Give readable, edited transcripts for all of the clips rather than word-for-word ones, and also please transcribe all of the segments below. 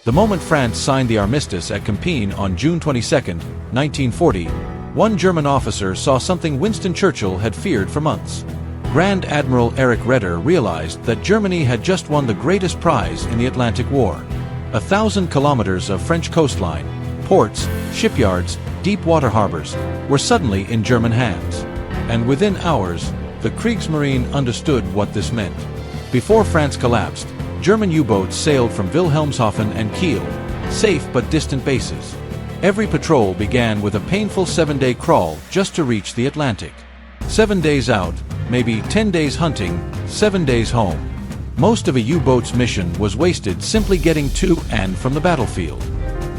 The moment France signed the armistice at Compiègne on June 22, 1940, one German officer saw something Winston Churchill had feared for months. Grand Admiral Erich Raeder realized that Germany had just won the greatest prize in the Atlantic War. 1,000 kilometers of French coastline, ports, shipyards, deep water harbors, were suddenly in German hands. And within hours, the Kriegsmarine understood what this meant. Before France collapsed, German U-boats sailed from Wilhelmshaven and Kiel, safe but distant bases. Every patrol began with a painful 7-day crawl just to reach the Atlantic. 7 days out, maybe 10 days hunting, 7 days home. Most of a U-boat's mission was wasted simply getting to and from the battlefield.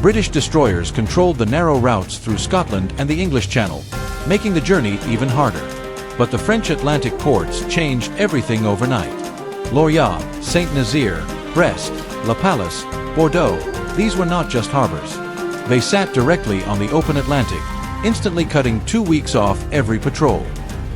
British destroyers controlled the narrow routes through Scotland and the English Channel, making the journey even harder. But the French Atlantic ports changed everything overnight. Lorient, Saint-Nazaire, Brest, La Pallice, Bordeaux, these were not just harbors. They sat directly on the open Atlantic, instantly cutting 2 weeks off every patrol.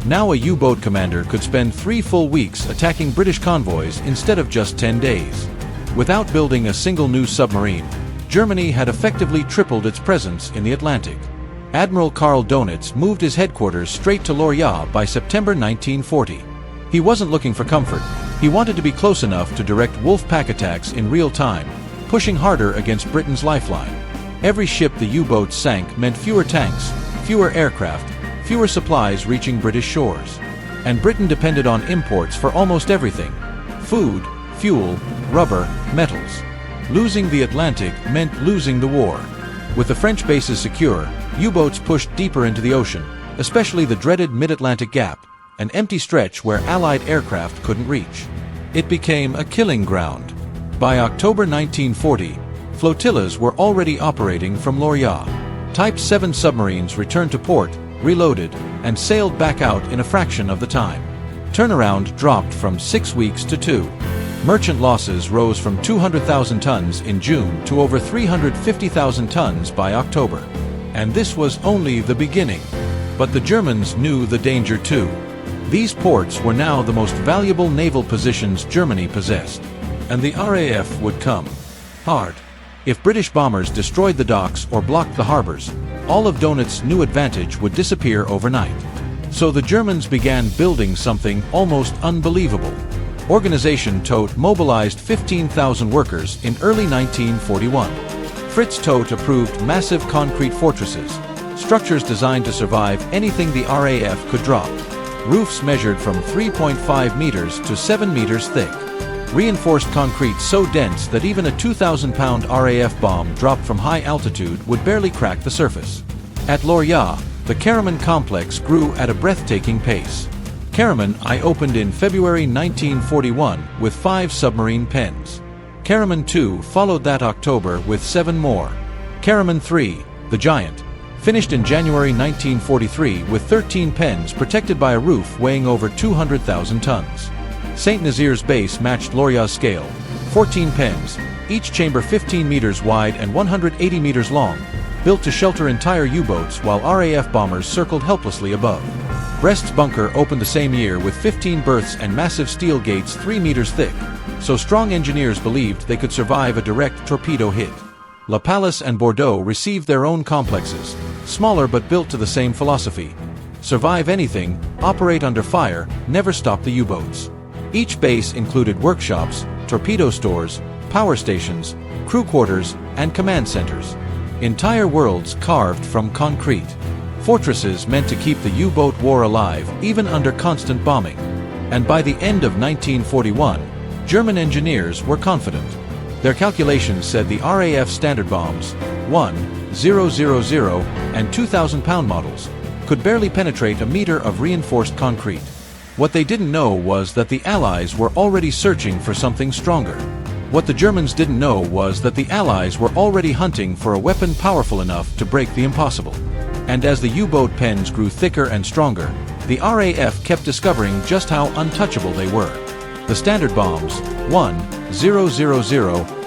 Now a U-boat commander could spend 3 full weeks attacking British convoys instead of just 10 days. Without building a single new submarine, Germany had effectively tripled its presence in the Atlantic. Admiral Karl Donitz moved his headquarters straight to Lorient by September 1940. He wasn't looking for comfort. He wanted to be close enough to direct Wolf-Pack attacks in real time, pushing harder against Britain's lifeline. Every ship the U-boats sank meant fewer tanks, fewer aircraft, fewer supplies reaching British shores. And Britain depended on imports for almost everything: food, fuel, rubber, metals. Losing the Atlantic meant losing the war. With the French bases secure, U-boats pushed deeper into the ocean, especially the dreaded mid-Atlantic gap, an empty stretch where Allied aircraft couldn't reach. It became a killing ground. By October 1940, flotillas were already operating from Lorient. Type 7 submarines returned to port, reloaded, and sailed back out in a fraction of the time. Turnaround dropped from 6 weeks to 2. Merchant losses rose from 200,000 tons in June to over 350,000 tons by October. And this was only the beginning. But the Germans knew the danger too. These ports were now the most valuable naval positions Germany possessed. And the RAF would come hard. If British bombers destroyed the docks or blocked the harbors, all of Donitz's new advantage would disappear overnight. So the Germans began building something almost unbelievable. Organization Todt mobilized 15,000 workers in early 1941. Fritz Todt approved massive concrete fortresses, structures designed to survive anything the RAF could drop. Roofs measured from 3.5 meters to 7 meters thick. Reinforced concrete so dense that even a 2,000-pound RAF bomb dropped from high altitude would barely crack the surface. At Lorient, the Karaman complex grew at a breathtaking pace. Karaman I opened in February 1941 with 5 submarine pens. Karaman II followed that October with 7 more. Karaman III, the giant, finished in January 1943 with 13 pens protected by a roof weighing over 200,000 tons. Saint-Nazaire's base matched Lorient's scale, 14 pens, each chamber 15 meters wide and 180 meters long, built to shelter entire U-boats while RAF bombers circled helplessly above. Brest's bunker opened the same year with 15 berths and massive steel gates 3 meters thick, so strong engineers believed they could survive a direct torpedo hit. La Pallice and Bordeaux received their own complexes, smaller but built to the same philosophy: survive anything, operate under fire, never stop the U-boats. Each base included workshops, torpedo stores, power stations, crew quarters, and command centers. Entire worlds carved from concrete. Fortresses meant to keep the U-boat war alive even under constant bombing. And by the end of 1941, German engineers were confident. Their calculations said the RAF standard bombs, 1,000 and 2,000-pound models, could barely penetrate a meter of reinforced concrete. What they didn't know was that the Allies were already searching for something stronger. What the Germans didn't know was that the Allies were already hunting for a weapon powerful enough to break the impossible. And as the U-boat pens grew thicker and stronger, the RAF kept discovering just how untouchable they were. The standard bombs, 1,000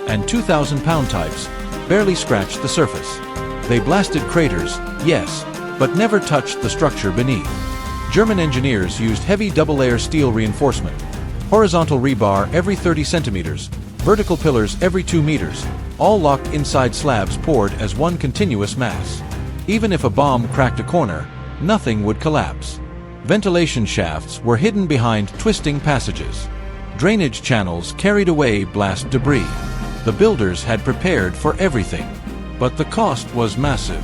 and 2,000-pound types, barely scratched the surface. They blasted craters, yes, but never touched the structure beneath. German engineers used heavy double-layer steel reinforcement, horizontal rebar every 30 centimeters, vertical pillars every 2 meters, all locked inside slabs poured as one continuous mass. Even if a bomb cracked a corner, nothing would collapse. Ventilation shafts were hidden behind twisting passages. Drainage channels carried away blast debris. The builders had prepared for everything. But the cost was massive.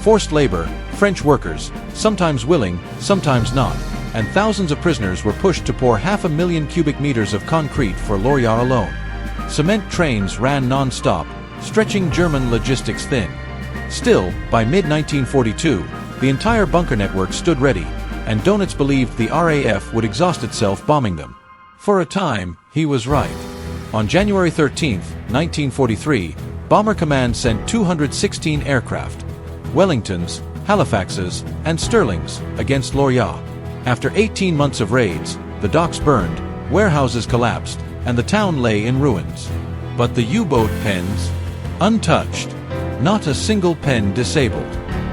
Forced labor, French workers, sometimes willing, sometimes not, and thousands of prisoners were pushed to pour 500,000 cubic meters of concrete for WWII alone. Cement trains ran non-stop, stretching German logistics thin. Still, by mid-1942, the entire bunker network stood ready, and Donitz believed the RAF would exhaust itself bombing them. For a time, he was right. On January 13, 1943, Bomber Command sent 216 aircraft, Wellingtons, Halifaxes, and Stirlings, against WWII. After 18 months of raids, the docks burned, warehouses collapsed, and the town lay in ruins. But the U-boat pens, untouched. Not a single pen disabled.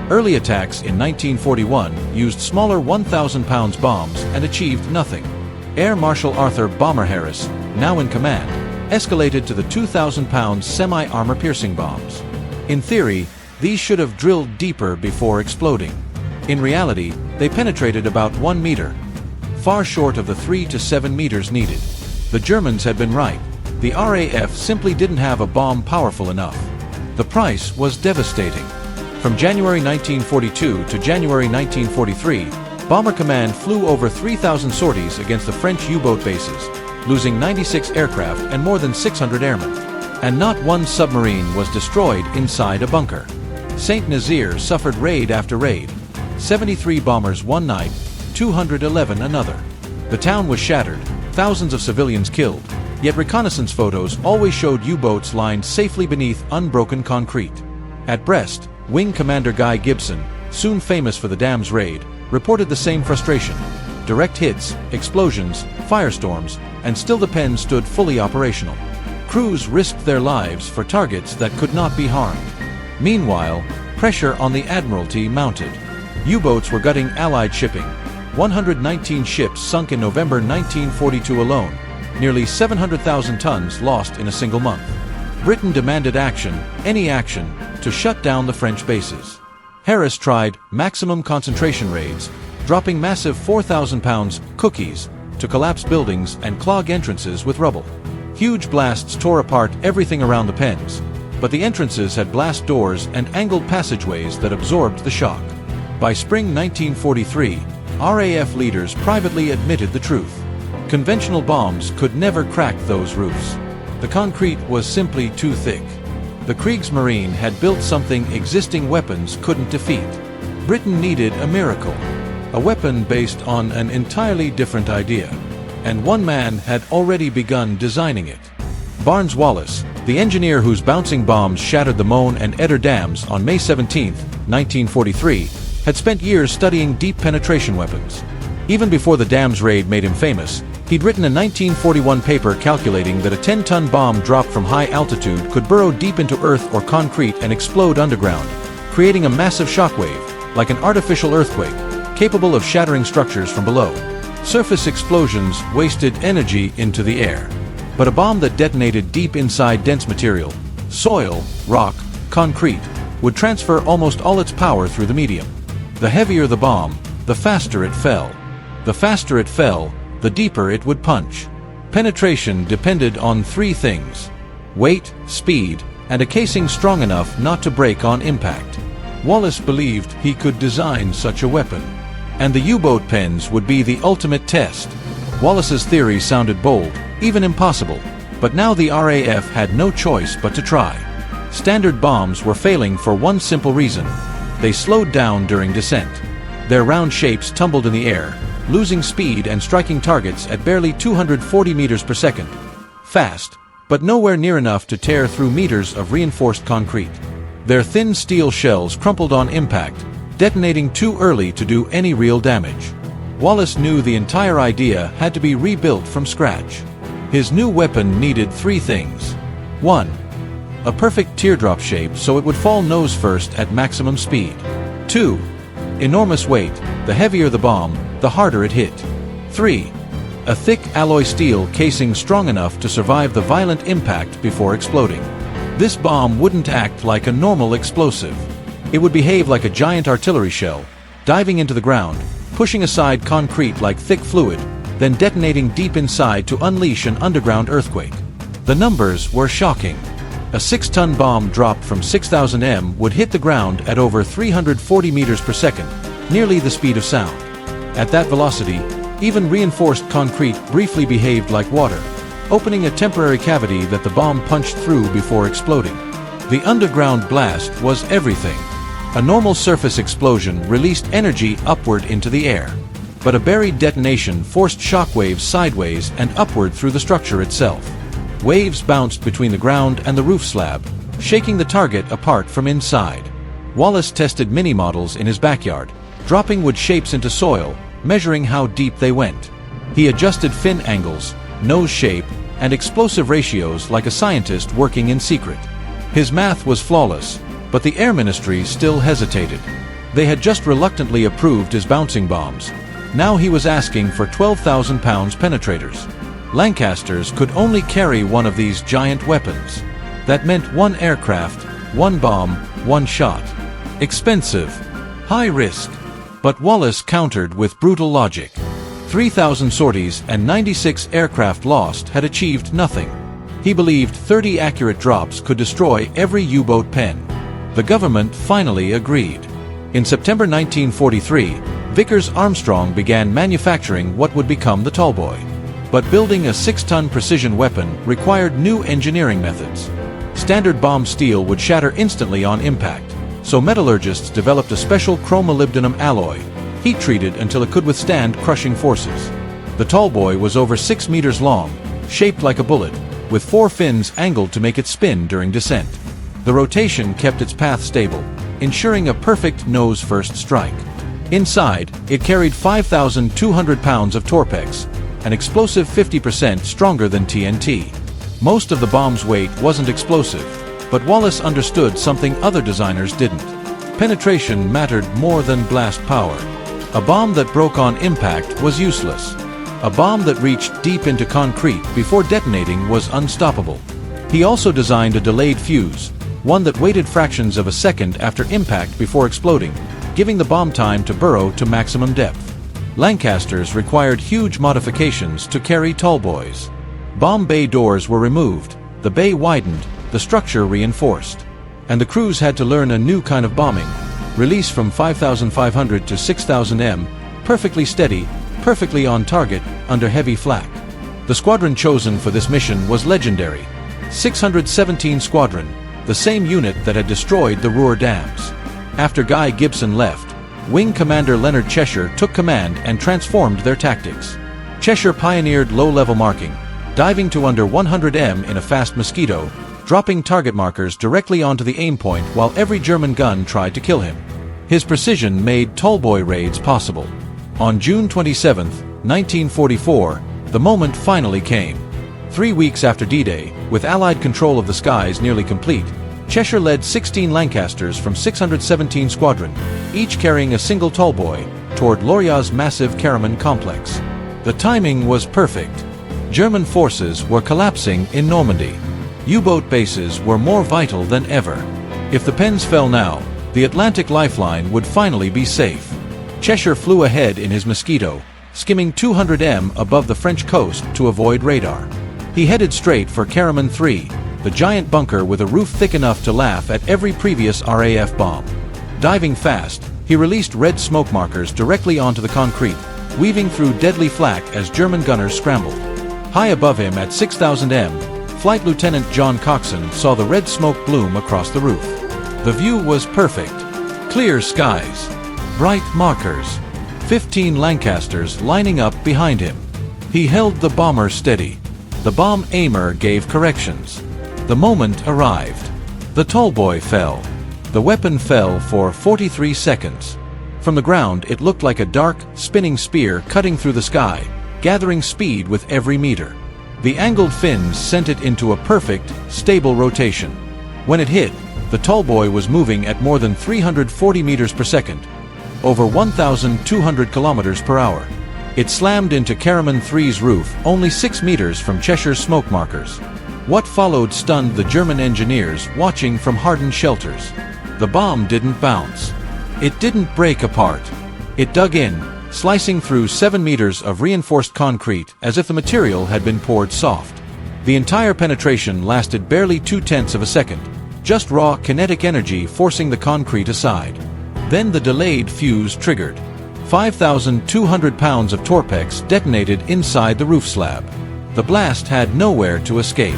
Early attacks in 1941 used smaller 1,000-pound bombs and achieved nothing. Air Marshal Arthur "Bomber" Harris, now in command, escalated to the 2,000-pound semi-armor piercing bombs. In theory, these should have drilled deeper before exploding. In reality, they penetrated about 1 meter, far short of the 3 to 7 meters needed. The Germans had been right. The RAF simply didn't have a bomb powerful enough. The price was devastating. From January 1942 to January 1943, Bomber Command flew over 3,000 sorties against the French U-boat bases, losing 96 aircraft and more than 600 airmen. And not one submarine was destroyed inside a bunker. Saint Nazaire suffered raid after raid. 73 bombers one night, 211 another. The town was shattered, thousands of civilians killed, yet reconnaissance photos always showed U-boats lined safely beneath unbroken concrete. At Brest, Wing Commander Guy Gibson, soon famous for the dam's raid, reported the same frustration. Direct hits, explosions, firestorms, and still the pen stood fully operational. Crews risked their lives for targets that could not be harmed. Meanwhile, pressure on the Admiralty mounted. U-boats were gutting Allied shipping. 119 ships sunk in November 1942 alone, nearly 700,000 tons lost in a single month. Britain demanded action, any action, to shut down the French bases. Harris tried maximum concentration raids, dropping massive 4,000 pounds cookies to collapse buildings and clog entrances with rubble. Huge blasts tore apart everything around the pens, but the entrances had blast doors and angled passageways that absorbed the shock. By spring 1943, RAF leaders privately admitted the truth. Conventional bombs could never crack those roofs. The concrete was simply too thick. The Kriegsmarine had built something existing weapons couldn't defeat. Britain needed a miracle, a weapon based on an entirely different idea. And one man had already begun designing it. Barnes Wallis, the engineer whose bouncing bombs shattered the Moan and Eder dams on May 17, 1943, had spent years studying deep penetration weapons. Even before the dams raid made him famous, he'd written a 1941 paper calculating that a 10-ton bomb dropped from high altitude could burrow deep into earth or concrete and explode underground, creating a massive shockwave, like an artificial earthquake, capable of shattering structures from below. Surface explosions wasted energy into the air. But a bomb that detonated deep inside dense material, soil, rock, concrete, would transfer almost all its power through the medium. The heavier the bomb, the faster it fell. The faster it fell, the deeper it would punch. Penetration depended on 3 things: weight, speed, and a casing strong enough not to break on impact. Wallis believed he could design such a weapon. And the U-boat pens would be the ultimate test. Wallis's theory sounded bold, even impossible, but now the RAF had no choice but to try. Standard bombs were failing for one simple reason: they slowed down during descent. Their round shapes tumbled in the air, losing speed and striking targets at barely 240 meters per second. Fast, but nowhere near enough to tear through meters of reinforced concrete. Their thin steel shells crumpled on impact, detonating too early to do any real damage. Wallis knew the entire idea had to be rebuilt from scratch. His new weapon needed 3 things. 1. A perfect teardrop shape so it would fall nose first at maximum speed. 2. Enormous weight, the heavier the bomb, the harder it hit. 3. A thick alloy steel casing strong enough to survive the violent impact before exploding. This bomb wouldn't act like a normal explosive. It would behave like a giant artillery shell, diving into the ground, pushing aside concrete like thick fluid, then detonating deep inside to unleash an underground earthquake. The numbers were shocking. A 6-ton bomb dropped from 6,000 m would hit the ground at over 340 meters per second, nearly the speed of sound. At that velocity, even reinforced concrete briefly behaved like water, opening a temporary cavity that the bomb punched through before exploding. The underground blast was everything. A normal surface explosion released energy upward into the air, but a buried detonation forced shockwaves sideways and upward through the structure itself. Waves bounced between the ground and the roof slab, shaking the target apart from inside. Wallace tested mini-models in his backyard, dropping wood shapes into soil, measuring how deep they went. He adjusted fin angles, nose shape, and explosive ratios like a scientist working in secret. His math was flawless, but the Air Ministry still hesitated. They had just reluctantly approved his bouncing bombs. Now he was asking for 12,000 pounds penetrators. Lancasters could only carry one of these giant weapons. That meant one aircraft, one bomb, one shot. Expensive. High risk. But Wallace countered with brutal logic. 3,000 sorties and 96 aircraft lost had achieved nothing. He believed 30 accurate drops could destroy every U-boat pen. The government finally agreed. In September 1943, Vickers Armstrong began manufacturing what would become the Tallboy. But building a 6-ton precision weapon required new engineering methods. Standard bomb steel would shatter instantly on impact, so metallurgists developed a special chrome-molybdenum alloy, heat-treated until it could withstand crushing forces. The Tallboy was over 6 meters long, shaped like a bullet, with 4 fins angled to make it spin during descent. The rotation kept its path stable, ensuring a perfect nose-first strike. Inside, it carried 5,200 pounds of Torpex, an explosive 50% stronger than TNT. Most of the bomb's weight wasn't explosive, but Wallace understood something other designers didn't. Penetration mattered more than blast power. A bomb that broke on impact was useless. A bomb that reached deep into concrete before detonating was unstoppable. He also designed a delayed fuse, one that waited fractions of a second after impact before exploding, giving the bomb time to burrow to maximum depth. Lancasters required huge modifications to carry Tallboys. Bomb bay doors were removed, the bay widened, the structure reinforced. And the crews had to learn a new kind of bombing, release from 5,500 to 6,000 m, perfectly steady, perfectly on target, under heavy flak. The squadron chosen for this mission was legendary. 617 Squadron, the same unit that had destroyed the Ruhr dams. After Guy Gibson left, Wing Commander Leonard Cheshire took command and transformed their tactics. Cheshire pioneered low-level marking, diving to under 100 m in a fast Mosquito, dropping target markers directly onto the aim point while every German gun tried to kill him. His precision made Tallboy raids possible. On June 27, 1944, the moment finally came. 3 weeks after D-Day, with Allied control of the skies nearly complete, Cheshire led 16 Lancasters from 617 Squadron, each carrying a single Tallboy, toward Loria's massive Karaman complex. The timing was perfect. German forces were collapsing in Normandy. U-boat bases were more vital than ever. If the pens fell now, the Atlantic lifeline would finally be safe. Cheshire flew ahead in his Mosquito, skimming 200 m above the French coast to avoid radar. He headed straight for Karaman 3, the giant bunker with a roof thick enough to laugh at every previous RAF bomb. Diving fast, he released red smoke markers directly onto the concrete, weaving through deadly flak as German gunners scrambled. High above him at 6,000 m, Flight Lieutenant John Coxon saw the red smoke bloom across the roof. The view was perfect. Clear skies. Bright markers. 15 Lancasters lining up behind him. He held the bomber steady. The bomb aimer gave corrections. The moment arrived. The Tallboy fell. The weapon fell for 43 seconds. From the ground it looked like a dark, spinning spear cutting through the sky, gathering speed with every meter. The angled fins sent it into a perfect, stable rotation. When it hit, the Tallboy was moving at more than 340 meters per second, over 1,200 kilometers per hour. It slammed into Karaman 3's roof only 6 meters from Cheshire's smoke markers. What followed stunned the German engineers watching from hardened shelters. The bomb didn't bounce. It didn't break apart. It dug in, slicing through 7 meters of reinforced concrete as if the material had been poured soft. The entire penetration lasted barely 0.2 of a second, just raw kinetic energy forcing the concrete aside. Then the delayed fuse triggered. 5,200 pounds of Torpex detonated inside the roof slab. The blast had nowhere to escape.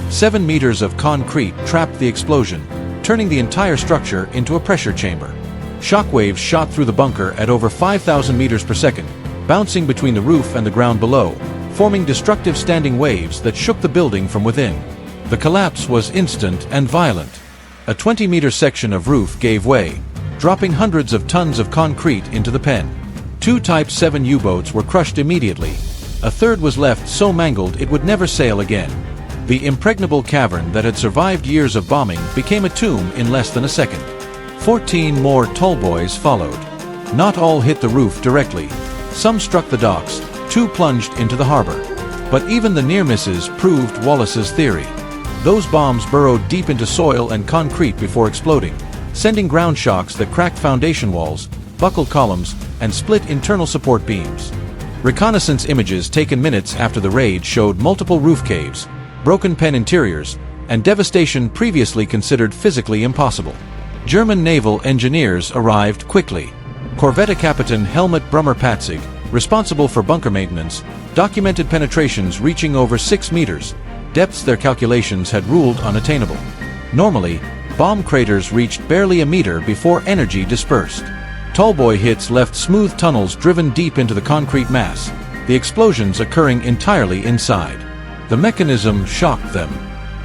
7 meters of concrete trapped the explosion, turning the entire structure into a pressure chamber. Shockwaves shot through the bunker at over 5,000 meters per second, bouncing between the roof and the ground below, forming destructive standing waves that shook the building from within. The collapse was instant and violent. A 20-meter section of roof gave way, dropping hundreds of tons of concrete into the pen. 2 Type 7 U-boats were crushed immediately. A third was left so mangled it would never sail again. The impregnable cavern that had survived years of bombing became a tomb in less than a second. 14 more Tallboys followed. Not all hit the roof directly. Some struck the docks, 2 plunged into the harbor. But even the near misses proved Wallace's theory. Those bombs burrowed deep into soil and concrete before exploding, sending ground shocks that cracked foundation walls, buckled columns, and split internal support beams. Reconnaissance images taken minutes after the raid showed multiple roof caves, broken pen interiors, and devastation previously considered physically impossible. German naval engineers arrived quickly. Corvette Captain Helmut Brummer-Patzig, responsible for bunker maintenance, documented penetrations reaching over 6 meters, depths their calculations had ruled unattainable. Normally, bomb craters reached barely a meter before energy dispersed. Tallboy hits left smooth tunnels driven deep into the concrete mass, the explosions occurring entirely inside. The mechanism shocked them.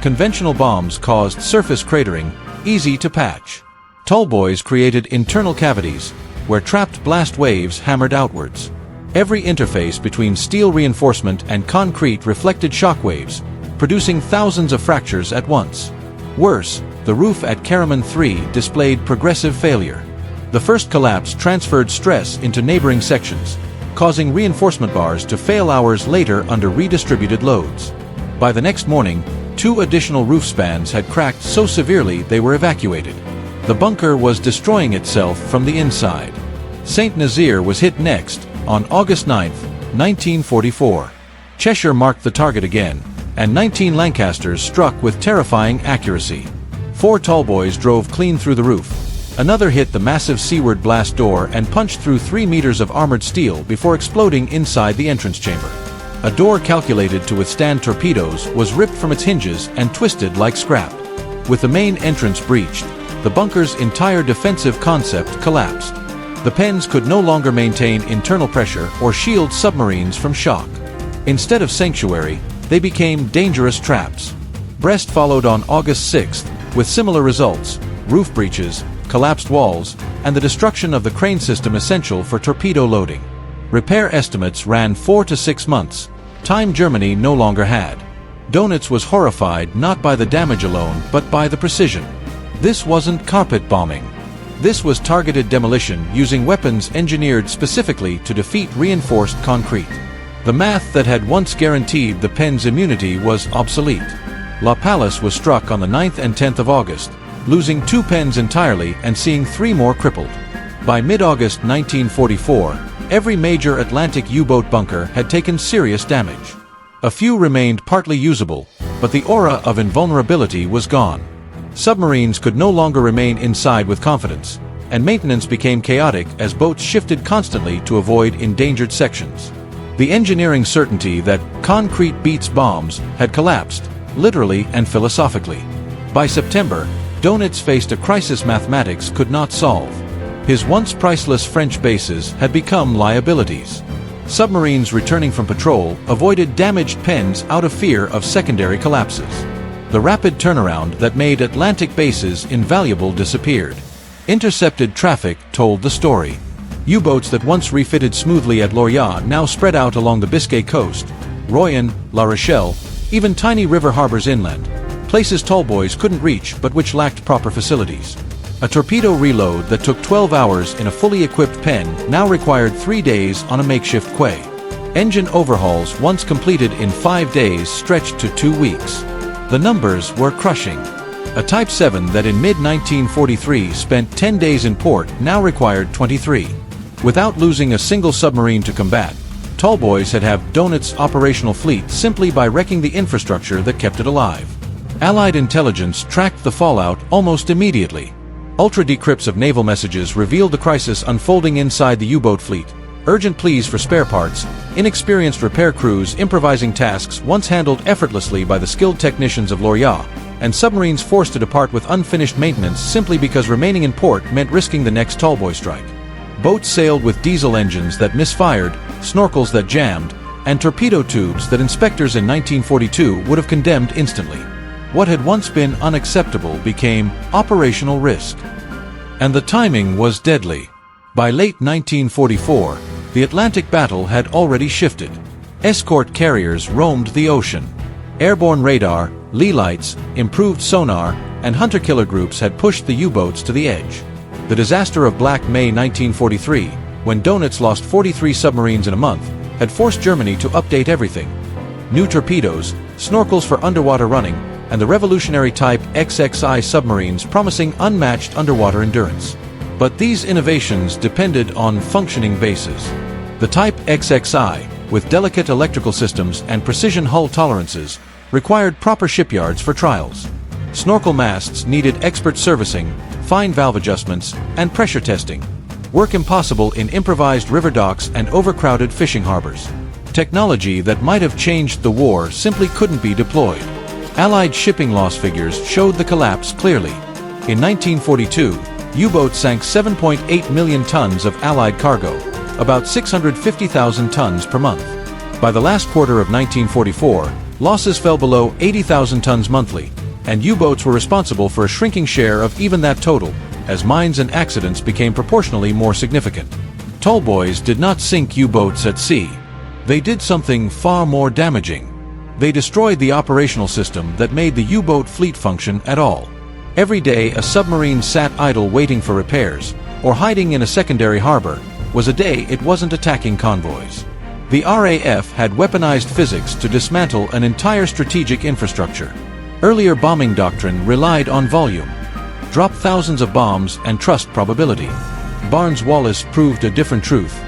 Conventional bombs caused surface cratering, easy to patch. Tallboys created internal cavities, where trapped blast waves hammered outwards. Every interface between steel reinforcement and concrete reflected shock waves, producing thousands of fractures at once. Worse, the roof at Karaman 3 displayed progressive failure. The first collapse transferred stress into neighboring sections, causing reinforcement bars to fail hours later under redistributed loads. By the next morning, 2 additional roof spans had cracked so severely they were evacuated. The bunker was destroying itself from the inside. St. Nazaire was hit next, on August 9, 1944. Cheshire marked the target again, and 19 Lancasters struck with terrifying accuracy. 4 Tallboys drove clean through the roof. Another hit the massive seaward blast door and punched through 3 meters of armored steel before exploding inside the entrance chamber. A door calculated to withstand torpedoes was ripped from its hinges and twisted like scrap. With the main entrance breached, the bunker's entire defensive concept collapsed. The pens could no longer maintain internal pressure or shield submarines from shock. Instead of sanctuary, they became dangerous traps. Brest followed on August 6, with similar results: roof breaches, collapsed walls, and the destruction of the crane system essential for torpedo loading. Repair estimates ran 4 to 6 months, time Germany no longer had. Donitz was horrified not by the damage alone but by the precision. This wasn't carpet bombing. This was targeted demolition using weapons engineered specifically to defeat reinforced concrete. The math that had once guaranteed the pen's immunity was obsolete. La Pallas was struck on the 9th and 10th of August, losing 2 pens entirely and seeing 3 more crippled. By mid-August 1944, every major Atlantic U-boat bunker had taken serious damage. A few remained partly usable, but the aura of invulnerability was gone. Submarines could no longer remain inside with confidence, and maintenance became chaotic as boats shifted constantly to avoid endangered sections. The engineering certainty that concrete beats bombs had collapsed, literally and philosophically. By September, Donitz faced a crisis mathematics could not solve. His once priceless French bases had become liabilities. Submarines returning from patrol avoided damaged pens out of fear of secondary collapses. The rapid turnaround that made Atlantic bases invaluable disappeared. Intercepted traffic told the story. U-boats that once refitted smoothly at Lorient now spread out along the Biscay coast, Royan, La Rochelle, even tiny river harbors inland, places Tallboys couldn't reach but which lacked proper facilities. A torpedo reload that took 12 hours in a fully equipped pen now required 3 days on a makeshift quay. Engine overhauls once completed in 5 days stretched to 2 weeks. The numbers were crushing. A Type 7 that in mid-1943 spent 10 days in port now required 23. Without losing a single submarine to combat, Tallboys had have Donut's operational fleet simply by wrecking the infrastructure that kept it alive. Allied intelligence tracked the fallout almost immediately. Ultra-decrypts of naval messages revealed the crisis unfolding inside the U-boat fleet. Urgent pleas for spare parts, inexperienced repair crews improvising tasks once handled effortlessly by the skilled technicians of WWII, and submarines forced to depart with unfinished maintenance simply because remaining in port meant risking the next Tallboy strike. Boats sailed with diesel engines that misfired, snorkels that jammed, and torpedo tubes that inspectors in 1942 would have condemned instantly. What had once been unacceptable became operational risk. And the timing was deadly. By late 1944, the Atlantic battle had already shifted. Escort carriers roamed the ocean. Airborne radar, lee lights, improved sonar, and hunter-killer groups had pushed the U-boats to the edge. The disaster of Black May 1943, when Donuts lost 43 submarines in a month, had forced Germany to update everything. New torpedoes, snorkels for underwater running, and the revolutionary Type XXI submarines promising unmatched underwater endurance. But these innovations depended on functioning bases. The Type XXI, with delicate electrical systems and precision hull tolerances, required proper shipyards for trials. Snorkel masts needed expert servicing, fine valve adjustments, and pressure testing. Work impossible in improvised river docks and overcrowded fishing harbors. Technology that might have changed the war simply couldn't be deployed. Allied shipping loss figures showed the collapse clearly. In 1942, U-boats sank 7.8 million tons of Allied cargo, about 650,000 tons per month. By the last quarter of 1944, losses fell below 80,000 tons monthly, and U-boats were responsible for a shrinking share of even that total, as mines and accidents became proportionally more significant. Tallboys did not sink U-boats at sea. They did something far more damaging. They destroyed the operational system that made the U-boat fleet function at all. Every day a submarine sat idle waiting for repairs, or hiding in a secondary harbor, was a day it wasn't attacking convoys. The RAF had weaponized physics to dismantle an entire strategic infrastructure. Earlier bombing doctrine relied on volume. Drop thousands of bombs and trust probability. Barnes-Wallis proved a different truth.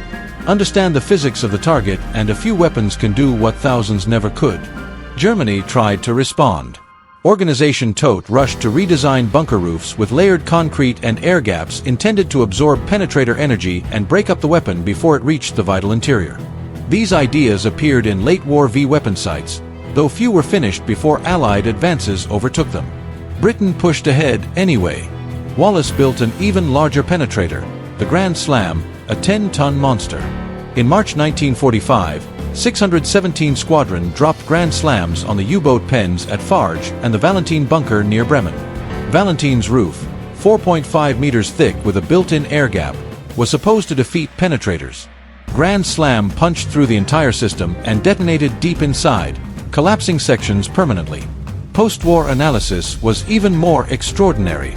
Understand the physics of the target and a few weapons can do what thousands never could. Germany tried to respond. Organization Todt rushed to redesign bunker roofs with layered concrete and air gaps intended to absorb penetrator energy and break up the weapon before it reached the vital interior. These ideas appeared in late war V weapon sites, though few were finished before Allied advances overtook them. Britain pushed ahead anyway. Wallace built an even larger penetrator, the Grand Slam, a 10-ton monster. In March 1945, 617 Squadron dropped Grand Slams on the U-boat pens at Farge and the Valentine bunker near Bremen. Valentine's roof, 4.5 meters thick with a built-in air gap, was supposed to defeat penetrators. Grand Slam punched through the entire system and detonated deep inside, collapsing sections permanently. Post-war analysis was even more extraordinary.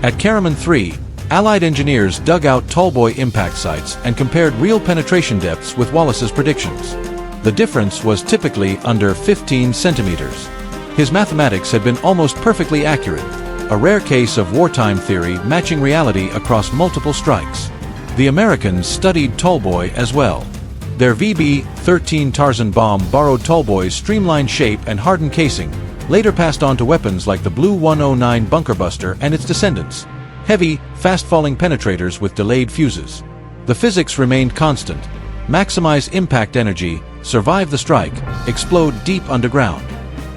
At Karaman 3, Allied engineers dug out Tallboy impact sites and compared real penetration depths with Wallace's predictions. The difference was typically under 15 centimeters. His mathematics had been almost perfectly accurate, a rare case of wartime theory matching reality across multiple strikes. The Americans studied Tallboy as well. Their VB-13 Tarzan bomb borrowed Tallboy's streamlined shape and hardened casing, later passed on to weapons like the Blue 109 bunker buster and its descendants. Heavy, fast-falling penetrators with delayed fuses. The physics remained constant. Maximize impact energy, survive the strike, explode deep underground.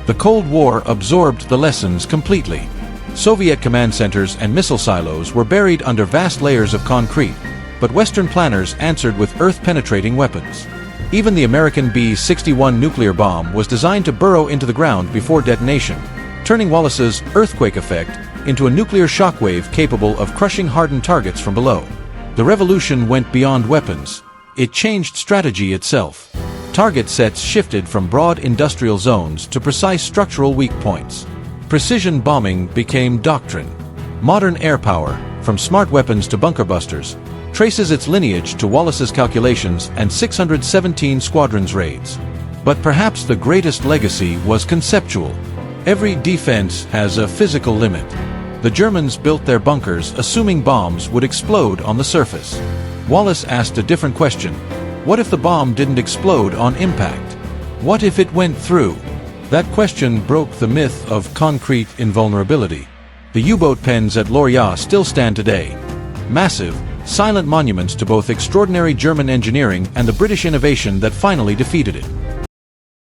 The Cold War absorbed the lessons completely. Soviet command centers and missile silos were buried under vast layers of concrete, but Western planners answered with earth-penetrating weapons. Even the American B-61 nuclear bomb was designed to burrow into the ground before detonation, turning Wallace's earthquake effect into a nuclear shockwave capable of crushing hardened targets from below. The revolution went beyond weapons. It changed strategy itself. Target sets shifted from broad industrial zones to precise structural weak points. Precision bombing became doctrine. Modern air power, from smart weapons to bunker busters, traces its lineage to Wallace's calculations and 617 Squadron's raids. But perhaps the greatest legacy was conceptual. Every defense has a physical limit. The Germans built their bunkers assuming bombs would explode on the surface. Wallace asked a different question. What if the bomb didn't explode on impact? What if it went through? That question broke the myth of concrete invulnerability. The U-boat pens at Lorient still stand today. Massive, silent monuments to both extraordinary German engineering and the British innovation that finally defeated it.